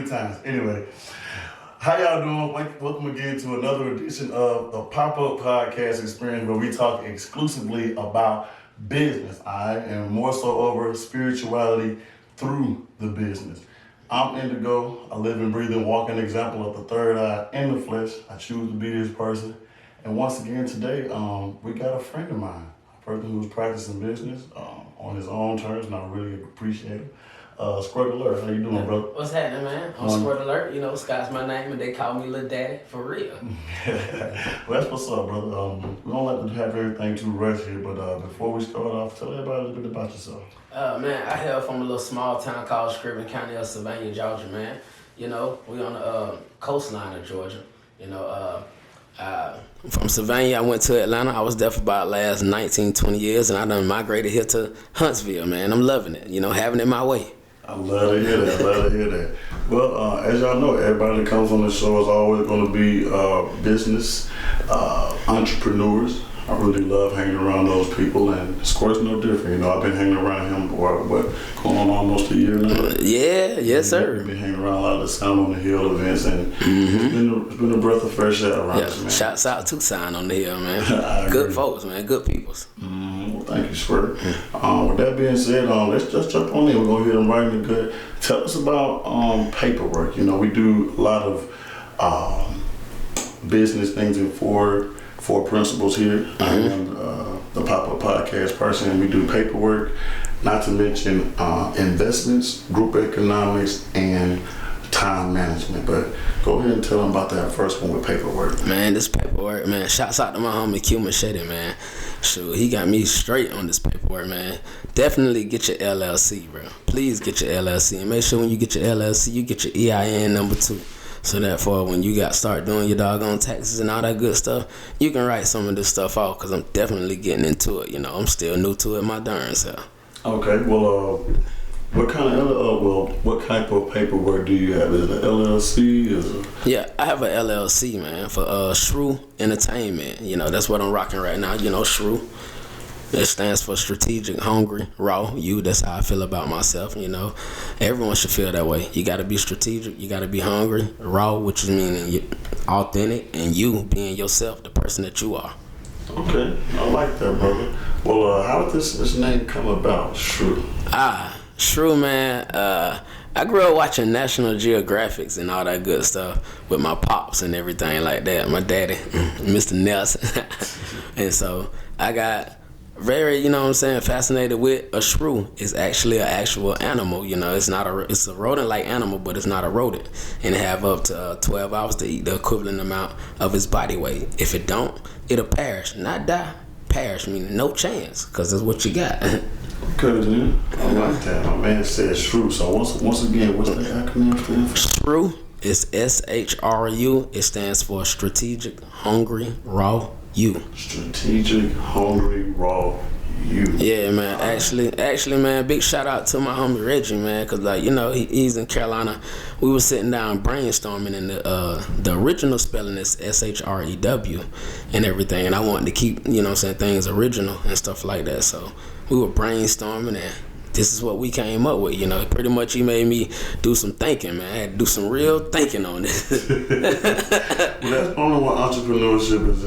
times. Anyway, how y'all doing? Welcome again to another edition of the Popup Podcast experience where we talk exclusively about business, and more so over spirituality through the business. I'm Indigo. I live and breathe and walk an example of the third eye in the flesh. I choose to be this person. And once again today, we got a friend of mine, a person who's practicing business on his own terms, and I really appreciate it. Squirt Alert, how you doing, brother? What's happening, man? I'm Squirt Alert. You know, Scott's my name, and they call me Lil Daddy, for real. Well, that's what's up, brother. We don't like to have everything too rushed here, but before we start off, tell everybody a little bit about yourself. Man, I hail from a little small town called Squirt County of Sylvania, Georgia, man. You know, we on the coastline of Georgia. You know, from Sylvania, I went to Atlanta. I was there for about the last 19, 20 years, and I done migrated here to Huntsville, man. I'm loving it, you know, having it my way. I love to hear that. Well, as y'all know, everybody that comes on the show is always going to be business entrepreneurs. I really love hanging around those people, and Squirt's no different. You know, I've been hanging around him for going on almost a year now. Yes, sir. I've been hanging around a lot of the Sound on the Hill events, and it's been a breath of fresh air around us, man. Shouts out to Sound on the Hill, man. Good folks, man. Good peoples. Well, thank you, Squirt. With that being said, let's just jump on in. We're going to hit them right in the gut. Tell us about paperwork. You know, we do a lot of business things in four principles here. I am the Popup Podcast person, and we do paperwork, not to mention investments, group economics, and time management. But go ahead and tell them about that first one with paperwork. Man, this paperwork, man. Shouts out to my homie Q Machete, man. Shoot, he got me straight on this paperwork, man. Definitely get your LLC, bro. Please get your LLC, and make sure when you get your LLC, you get your EIN number too. So therefore, when you start doing your doggone taxes and all that good stuff, you can write some of this stuff off, because I'm definitely getting into it. You know, I'm still new to it my darn self. Okay, well, what type of paperwork do you have? Is it an LLC? Yeah, I have an LLC, man, for Shrew Entertainment. You know, that's what I'm rocking right now. You know, Shrew. It stands for Strategic, Hungry, Raw. That's how I feel about myself, you know. Everyone should feel that way. You got to be strategic. You got to be hungry, raw, which is meaning authentic, and you being yourself, the person that you are. Okay, I like that, brother. Well, how did this name come about, Shrew? Shrew, man. I grew up watching National Geographics and all that good stuff with my pops and everything like that. My daddy, Mr. Nelson. And so I got very, you know what I'm saying, fascinated with a shrew. Is actually an actual animal, you know. It's a rodent-like animal, but it's not a rodent, and it have up to 12 hours to eat the equivalent amount of its body weight. If it don't, it'll perish, not die. Perish meaning no chance, because that's what you got. Okay, then. I like that. My man said shrew. So once again, what's the acronym for? Shrew is SHRU. It stands for Strategic, Hungry, Raw, You. Strategic, Hungry, Raw, You. Yeah, man. Actually, man, big shout out to my homie Reggie, man, because, like, you know, he's in Carolina. We were sitting down brainstorming, and the original spelling is SHREW and everything, and I wanted to keep, you know what I'm saying, things original and stuff like that. So we were brainstorming, and this is what we came up with, you know. Pretty much he made me do some thinking, man. I had to do some real thinking on this. Well, that's only what entrepreneurship is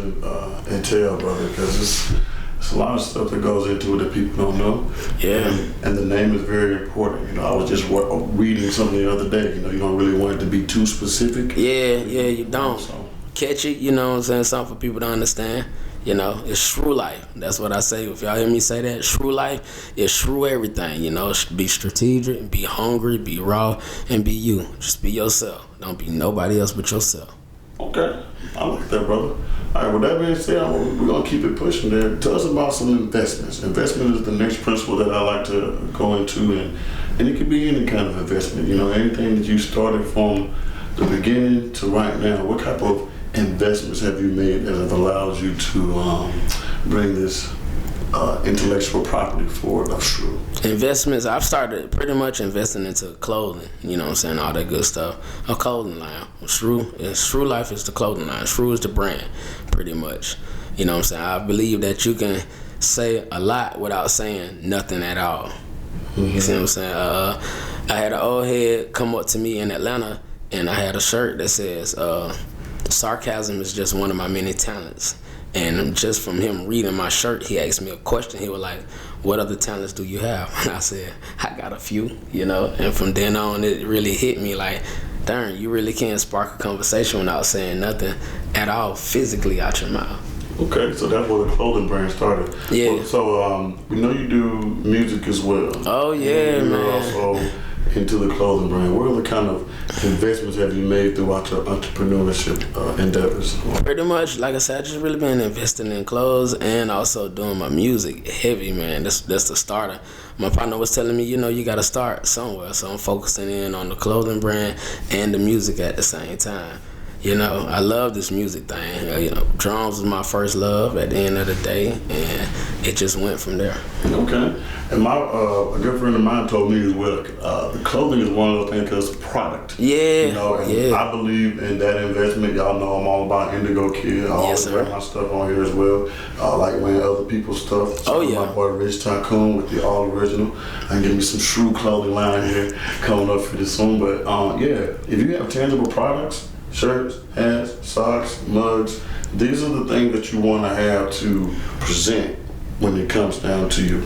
entail, brother, because it's a lot of stuff that goes into it that people don't know. Yeah. And the name is very important. You know, I was just reading something the other day. You know, you don't really want it to be too specific. Yeah, you don't. So catch it, you know what I'm saying, something for people to understand. You know, it's shrew life. That's what I say. If y'all hear me say that, shrew life is shrew everything. You know, be strategic, be hungry, be raw, and be you. Just be yourself. Don't be nobody else but yourself. Okay, I like that, brother. All right, with that being said, we're going to keep it pushing there. Tell us about some investments. Investment is the next principle that I like to go into, and it could be any kind of investment. You know, anything that you started from the beginning to right now. What type of investments have you made that have allowed you to bring this intellectual property forward of Shrew? Investments, I've started pretty much investing into clothing, you know what I'm saying, all that good stuff. A clothing line. Shrew Life is the clothing line. Shrew is the brand, pretty much. You know what I'm saying? I believe that you can say a lot without saying nothing at all. Mm-hmm. You see what I'm saying? I had an old head come up to me in Atlanta, and I had a shirt that says, sarcasm is just one of my many talents. And just from him reading my shirt, he asked me a question. He was like, what other talents do you have? And I said, I got a few, you know. And from then on, it really hit me like, darn, you really can't spark a conversation without saying nothing at all physically out your mouth. Okay, so that's where the clothing brand started. Yeah. Well, so we know you do music as well. Oh, yeah, and man. You're also into the clothing brand. What other kind of investments have you made throughout your entrepreneurship endeavors? Pretty much, like I said, I just really been investing in clothes and also doing my music heavy, man. That's the starter. My partner was telling me, you know, you got to start somewhere. So I'm focusing in on the clothing brand and the music at the same time. You know, I love this music thing. You know, drums was my first love at the end of the day, and it just went from there. Okay. And my a good friend of mine told me as well, the clothing is one of those things because it's a product. Yeah. You know, and I believe in that investment. Y'all know I'm all about Indigo kid. I always wear my stuff on here as well. I like wearing other people's stuff. So my boy Rich Tycoon with the all original. I can give me some Shrew clothing line here coming up pretty soon. But if you have tangible products, shirts, hats, socks, mugs, these are the things that you want to have to present when it comes down to your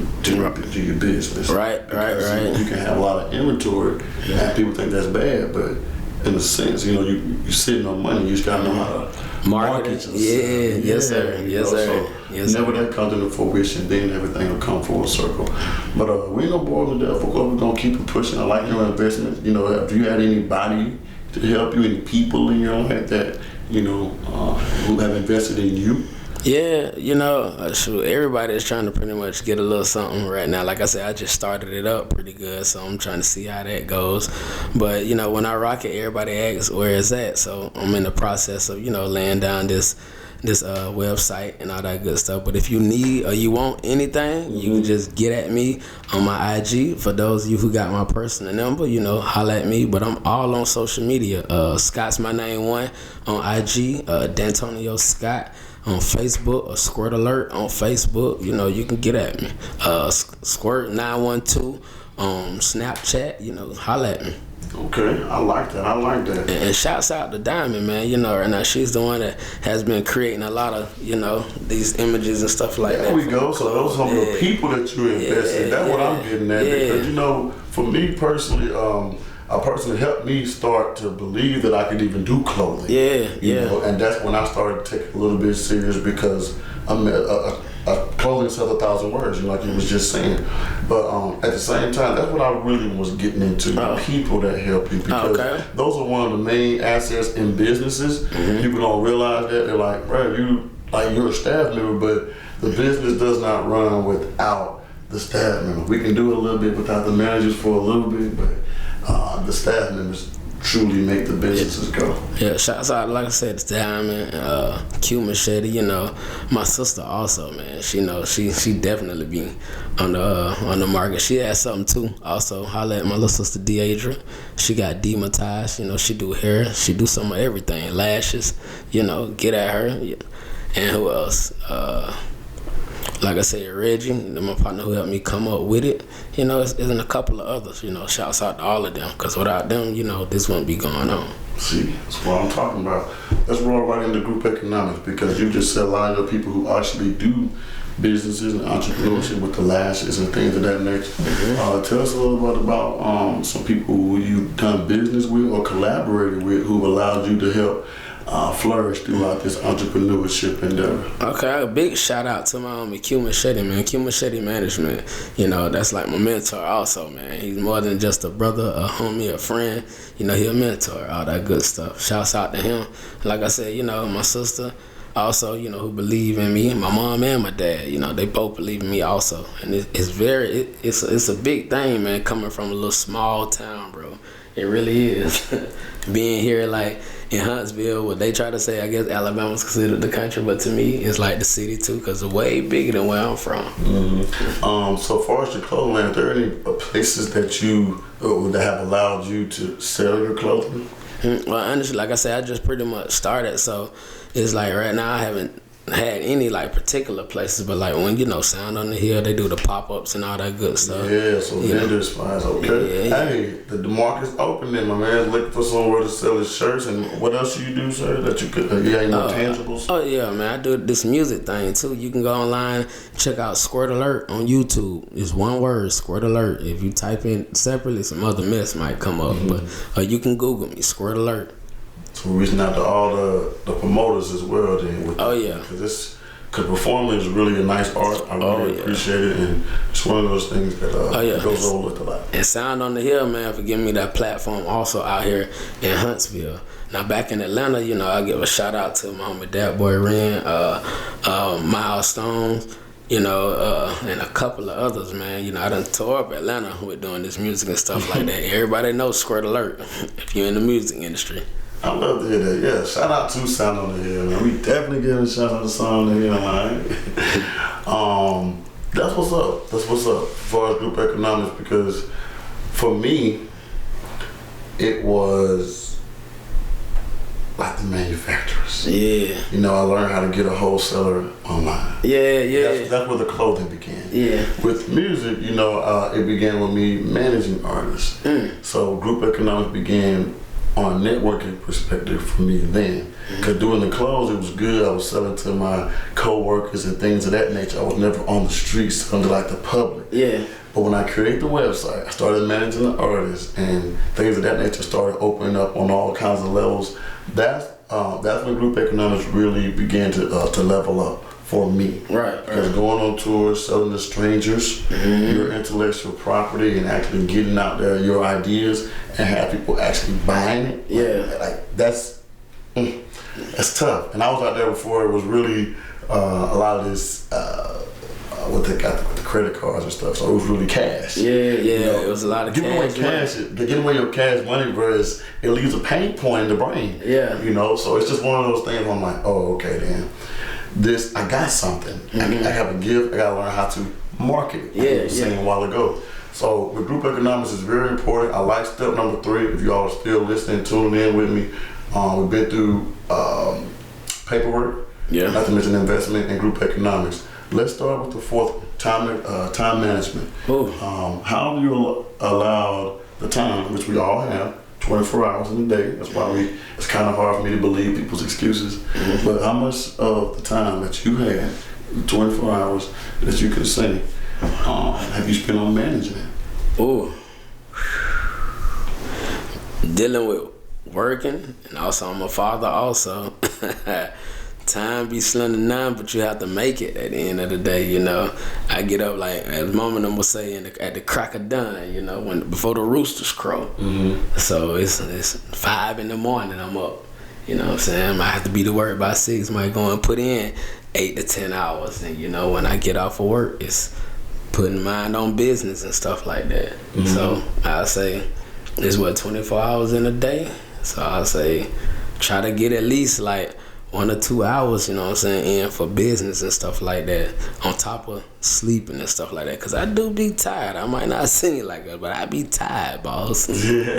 business. Right. You can have a lot of inventory and people think that's bad, but in a sense, you know, you're sitting on money, you just gotta know how to market yourself. Yes sir. Whenever that comes into fruition, then everything will come full circle. But we ain't no boys to death. Of course, we're gonna keep it pushing. I like your investment. You know, have you had anybody to help you, any people in your life that, you know, who have invested in you? Yeah, you know, shoot, everybody is trying to pretty much get a little something right now. Like I said, I just started it up pretty good, so I'm trying to see how that goes. But, you know, when I rock it, everybody asks where it's at. So I'm in the process of, you know, laying down this website and all that good stuff. But if you need or you want anything, you can just get at me on my IG. For those of you who got my personal number, you know, holla at me. But I'm all on social media. Scott's my name one on IG. D'Antonio Scott on Facebook, or Squirt Alert on Facebook. You know, you can get at me. Squirt 912 on Snapchat. You know, holla at me. Okay, I like that. And shouts out to Diamond, man. You know, right now she's the one that has been creating a lot of, you know, these images and stuff like that. There we go. So those are the people that you invest in. That's what I'm getting at. Because, you know, for me personally, a person helped me start to believe that I could even do clothing. You know, and that's when I started to take it a little bit serious, because clothing says 1,000 words, you know, like you was just saying. But at the same time, that's what I really was getting into, the people that help you, because those are one of the main assets in businesses. People don't realize that. They're like, bro, you're a staff member, but the business does not run without the staff member. We can do it a little bit without the managers for a little bit, but the staff members truly make the businesses go. Yeah, shouts out, like I said, to Diamond, Q Machete, you know, my sister also, man. She knows she definitely be on the market. She has something too. Also, holla at my little sister Deidre. She got demonetized, you know, she do hair, she do some of everything, lashes, you know, get at her. And who else? Like I said, Reggie, my partner who helped me come up with it, you know, and a couple of others, you know, shouts out to all of them, because without them, you know, this wouldn't be going on. See, that's what I'm talking about. Let's roll right into group economics, because you just said a lot of the people who actually do businesses and entrepreneurship with the lashes and things of that nature. Tell us a little bit about some people who you've done business with or collaborated with who allowed you to help flourish throughout this entrepreneurship endeavor. Okay, a big shout out to my homie Q Machete, man. Q Machete Management, you know, that's like my mentor also, man. He's more than just a brother, a homie, a friend. You know, he a mentor, all that good stuff. Shouts out to him. Like I said, you know, my sister also, you know, who believe in me. My mom and my dad, you know, they both believe in me also. And it's a big thing, man, coming from a little small town, bro. It really is. Being here, like, in Huntsville, what they try to say, I guess Alabama's considered the country, but to me, it's like the city too, because it's way bigger than where I'm from. So far as your clothing line, are there any places that have allowed you to sell your clothing? Well, honestly, like I said, I just pretty much started, so it's like right now I haven't had any like particular places, but like when Sound on the Hill, they do the pop-ups and all that good stuff. Yeah, so vendor spots, okay. Yeah. Hey, the market's open then, my man. Looking for somewhere to sell his shirts, and what else you do, sir? That you could, you ain't no tangibles? Oh yeah, man, I do this music thing too. You can go online, check out Squirt Alert on YouTube. It's one word, Squirt Alert. If you type in separately, some other mess might come up, but you can Google me, Squirt Alert. So we're reaching out to all the promoters as well then. Yeah. Because performing is really a nice art. I really appreciate it, and it's one of those things that goes over with a lot. And Sound on the Hill, man, for giving me that platform also out here in Huntsville. Now back in Atlanta, I give a shout out to my homie Dat Boy Ren, Milestones, and a couple of others, man. I done tore up Atlanta with doing this music and stuff like that. Everybody knows Squirt Alert if you're in the music industry. I love to hear that. Yeah, shout out to Sound on the Hill, man. We definitely giving a shout out to Sound on the Hill, man. That's what's up. That's what's up as far as group economics, because for me, it was like the manufacturers. Yeah. I learned how to get a wholesaler online. Yeah. That's where the clothing began. Yeah. With music, it began with me managing artists. So group economics began on a networking perspective for me then. Because doing the clothes, it was good. I was selling to my co-workers and things of that nature. I was never on the streets under like the public. Yeah. But when I created the website, I started managing the artists, and things of that nature started opening up on all kinds of levels. That's when group economics really began to level up for me. Right. Because going on tours, selling to strangers, your intellectual property, and actually getting out there your ideas and have people actually buying it. Yeah. Like that's tough. And I was out there before it was really a lot of this what they got with the credit cards and stuff. So it was really cash. Yeah. It was a lot of cash. Giving away your cash money, bro, it leaves a pain point in the brain. Yeah. So it's just one of those things where I'm like, oh, okay, then. I got something. I have a gift. I gotta learn how to market it. Like I was saying a while ago. So with group economics is very important. I like step number 3. If y'all are still listening, tuning in with me, we've been through paperwork. Yeah. Not to mention investment and group economics. Let's start with the 4th one, time management. How do you allow the time, which we all have, 24 hours in a day. That's why it's kind of hard for me to believe people's excuses. But how much of the time that you had, 24 hours that you could say, have you spent on managing it? Dealing with working, and also I'm a father also. Time be slim to none, but you have to make it at the end of the day, I get up like, as Mama them was saying, at the crack of dawn, before the roosters crow. So it's 5 in the morning, I'm up. You know what I'm saying? I might have to be to work by 6, might go and put in 8 to 10 hours. And when I get off of work, it's putting mind on business and stuff like that. So I'll say it's 24 hours in a day. So I'll say try to get at least like 1 or 2 hours, in for business and stuff like that, on top of sleeping and stuff like that. Because I do be tired. I might not seem like that, but I be tired, boss. Yeah.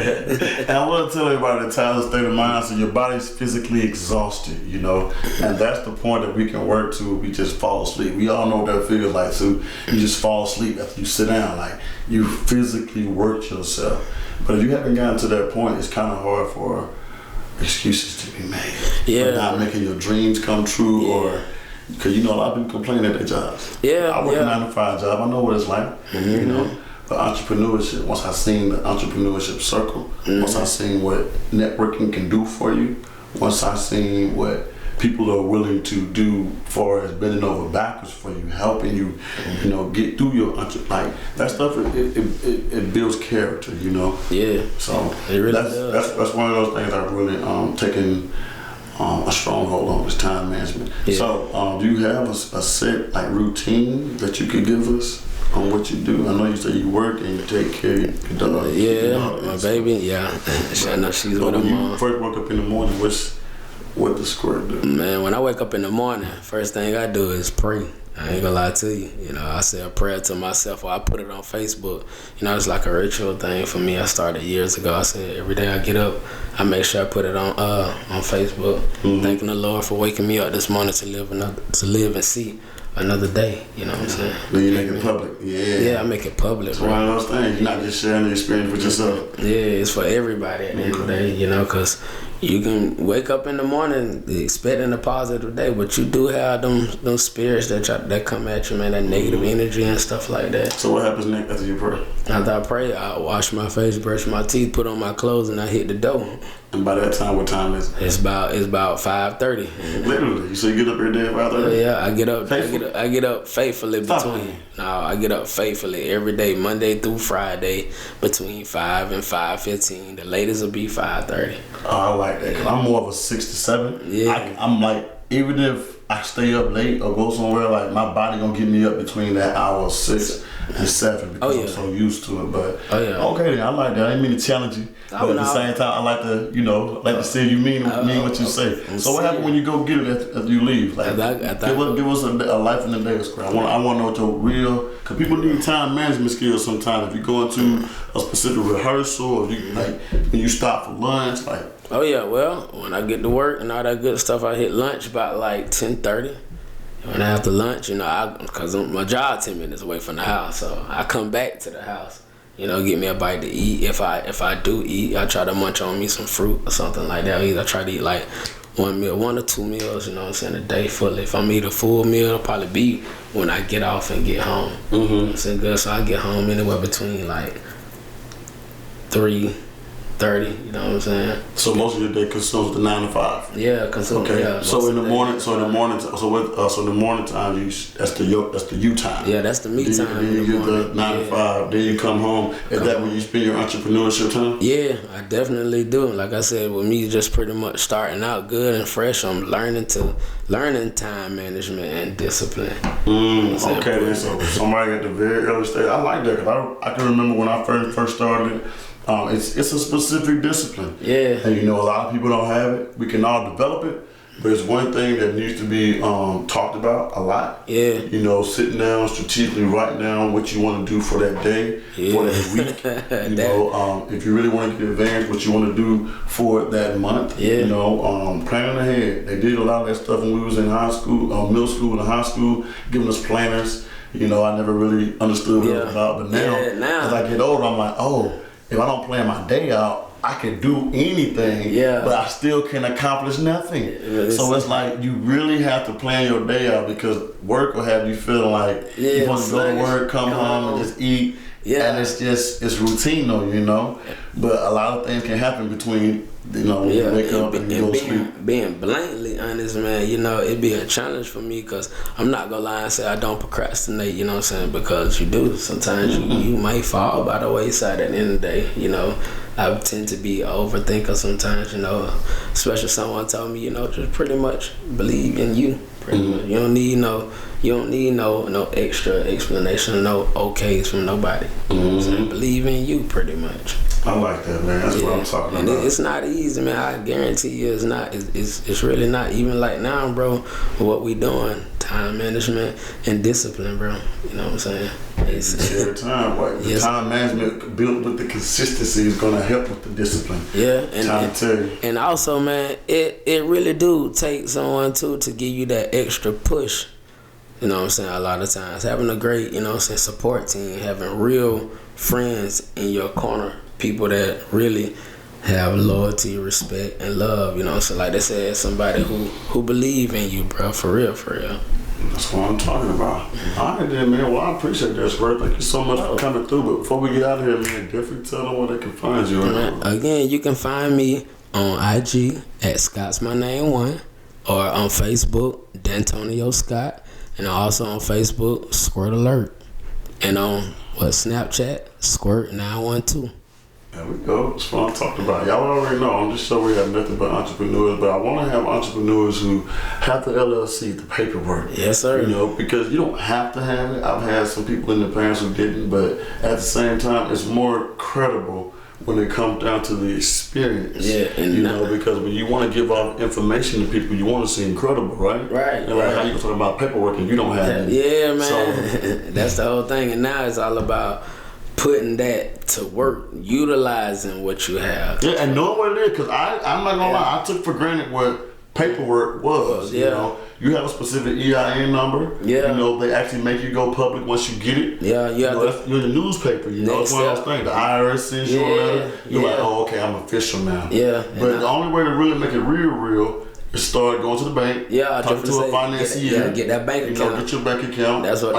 And I want to tell everybody the time state of mind, so your body's physically exhausted, and that's the point that we can work to. We just fall asleep. We all know what that feels like, so you just fall asleep after you sit down. Like, you physically worked yourself. But if you haven't gotten to that point, it's kind of hard for excuses to be made. For not making your dreams come true, or because a lot of people complain at their jobs. I work a 9-to-5 job. I know what it's like. But entrepreneurship, once I seen the entrepreneurship circle, once I seen what networking can do for you, once I seen what people are willing to do as far as bending over backwards for you, helping you, get through your that stuff. It builds character, Yeah. So it really does. That's one of those things I've really taken a stronghold on, is time management. Yeah. So do you have a set routine that you could give us on what you do? I know you say you work and you take care of your dog. My baby. I know she's with her mom. You first wake up in the morning. What does Squirt do? Man, when I wake up in the morning, first thing I do is pray. I ain't gonna lie to you. You know, I say a prayer to myself, or I put it on Facebook. You know, it's like a ritual thing for me. I started years ago. I said every day I get up, I make sure I put it on Facebook, thanking the Lord for waking me up this morning to live and see another day. You know what I'm saying? Then you make it public. Yeah, I make it public. It's one of those things. You're not just sharing the experience with yourself. Yeah, it's for everybody at the end of the day. You know, because you can wake up in the morning expecting a positive day, but you do have them spirits that come at you, man, that negative energy and stuff like that. So what happens next after you pray? After I pray, I wash my face, brush my teeth, put on my clothes, and I hit the door. And by that time, what time is it? It's about 5:30. Literally, so you get up every day at 5:30? Yeah, I get up. I get up faithfully I get up faithfully every day, Monday through Friday, between 5 and 5:15. The latest will be 5:30. Oh, I like that. 'Cause I'm more of a 6 to 7. Yeah. I'm like, even if I stay up late or go somewhere, like my body gonna get me up between that hour of 6 and 7 because I'm so used to it. But okay, then I like that. I didn't mean to challenge you, but at the same time, I like to, to see you mean what you say. So what happened when you go get it after you leave? Like, give us a life in the day, Squirt. I want to know what your real, because people need time management skills sometimes. If you go into a specific rehearsal, or you like when you stop for lunch, like. Oh yeah, well, when I get to work and all that good stuff, I hit lunch about like 10:30. When after lunch, because my job 10 minutes away from the house, so I come back to the house, get me a bite to eat. If I do eat, I try to munch on me some fruit or something like that. I try to eat like one or two meals, a day fully. If I'm eating a full meal, it'll probably be when I get off and get home. Good. So I get home anywhere between like 3:30, you know what I'm saying? So most of your day consumes the 9 to 5. Yeah, Okay. Yeah, so in the morning, in the morning time, that's the you time. Yeah, that's the me time. Then you get the 9 to 5. Then you come home. Is that when you spend your entrepreneurship time? Yeah, I definitely do. Like I said, with me just pretty much starting out good and fresh, I'm learning time management and discipline. Okay, then so somebody at the very early stage, I like that because I can remember when I first started. It's a specific discipline. Yeah. And a lot of people don't have it. We can all develop it, but it's one thing that needs to be talked about a lot. Yeah. Sitting down, strategically writing down what you want to do for that day, for that week. If you really want to get advanced, what you want to do for that month. Yeah. Planning ahead. They did a lot of that stuff when we was in high school, middle school and high school, giving us planners. I never really understood what it was about, but now as I get older, I'm like, if I don't plan my day out, I can do anything, but I still can accomplish nothing. So it's like you really have to plan your day out because work will have you feeling like you want to go to work, come home, and just eat. Yeah. And it's routine though, But a lot of things can happen between, you wake up and you go to sleep. Being blatantly honest, man, it'd be a challenge for me because I'm not gonna lie and say I don't procrastinate, you know what I'm saying? Because you do. Sometimes you might fall by the wayside at the end of the day, I tend to be an overthinker sometimes, especially someone told me, just pretty much believe in you. Pretty much. You don't need no extra explanation, no okays from nobody. You know what I'm saying? Believe in you, pretty much. I like that, man. That's what I'm talking about. It's not easy, man. I guarantee you, it's not. It's really not. Even like now, bro, what we doing, time management and discipline, bro. You know what I'm saying? Every time, the time management built with the consistency is gonna help with the discipline. Yeah, and also, man, it really do take someone to give you that extra push. You know what I'm saying? A lot of times, having a great, support team, having real friends in your corner, people that really have loyalty, respect, and love. So like they said, somebody who believe in you, bro, for real. That's what I'm talking about. All right then, man. Well, I appreciate that, Squirt. Thank you so much for coming through. But before we get out of here, man, definitely tell them where they can find you. Again, you can find me on IG at Scott's My Name 1 or on Facebook, D'Antonio Scott, and also on Facebook, Squirt Alert, and on Snapchat, Squirt 912. There we go. That's what I'm talking about. Y'all already know. I'm just sure we have nothing but entrepreneurs, but I want to have entrepreneurs who have the LLC, the paperwork. Yes, sir. Because you don't have to have it. I've had some people in the past who didn't, but at the same time, it's more credible when it comes down to the experience. Yeah, and you know, because when you want to give out information to people, you want to seem credible, right? Right. And like how you talking about paperwork and you don't have any. Yeah, man. So, that's the whole thing. And now it's all about putting that to work, utilizing what you have. yeah, and knowing what it is, because I'm not gonna lie, I took for granted what paperwork was. Yeah. You know, you have a specific EIN number. Yeah. You know, they actually make you go public once you get it. Yeah, you have to. You're in the newspaper. You know, it's one of those things. The IRS sends you a letter. You're like, oh, okay, I'm official now. Yeah. But the only way to really make it real is start going to the bank. Yeah, talk to a financier. get that bank account. You know, get your bank account. That's what.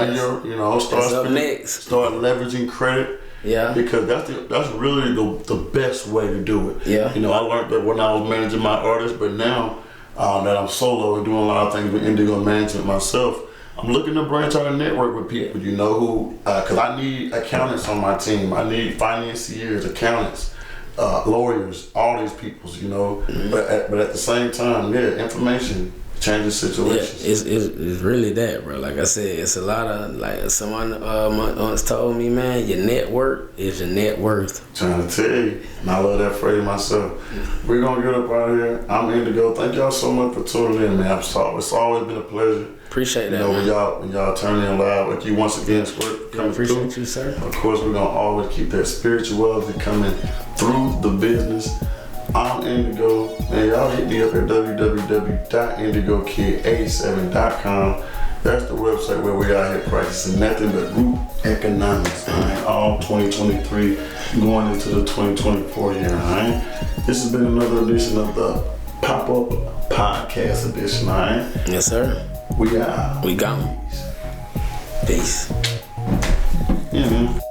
Start that's up next. Start leveraging credit. Yeah. Because that's really the best way to do it. Yeah. You know, I learned that when I was managing my artists, but now that I'm solo and doing a lot of things with Indigo management myself, I'm looking to branch out and network with people, you know, who, because I need accountants on my team. I need financiers, accountants, lawyers, all these peoples, you know. Mm-hmm. But at the same time, information changes situations. Yeah, it's really that, bro. Like I said, it's a lot of, like someone once told me, man, your network is your net worth. Trying to tell you, and I love that phrase myself. We're gonna get up out of here. I'm Indigo. Thank y'all so much for tuning in, man. It's always been a pleasure. Appreciate that, you know, man. when y'all turn in live, like you once again, Squirt, coming through. Appreciate you, sir. Of course, we're gonna always keep that spirituality coming through the business. I'm Indigo, and y'all hit me up at www.indigokid87.com. That's the website where we out here practicing nothing but group economics, alright? All 2023 going into the 2024 year, alright? This has been another edition of the Popup Podcast edition, alright? Yes, sir. We out. We gone. Peace. Yeah, man.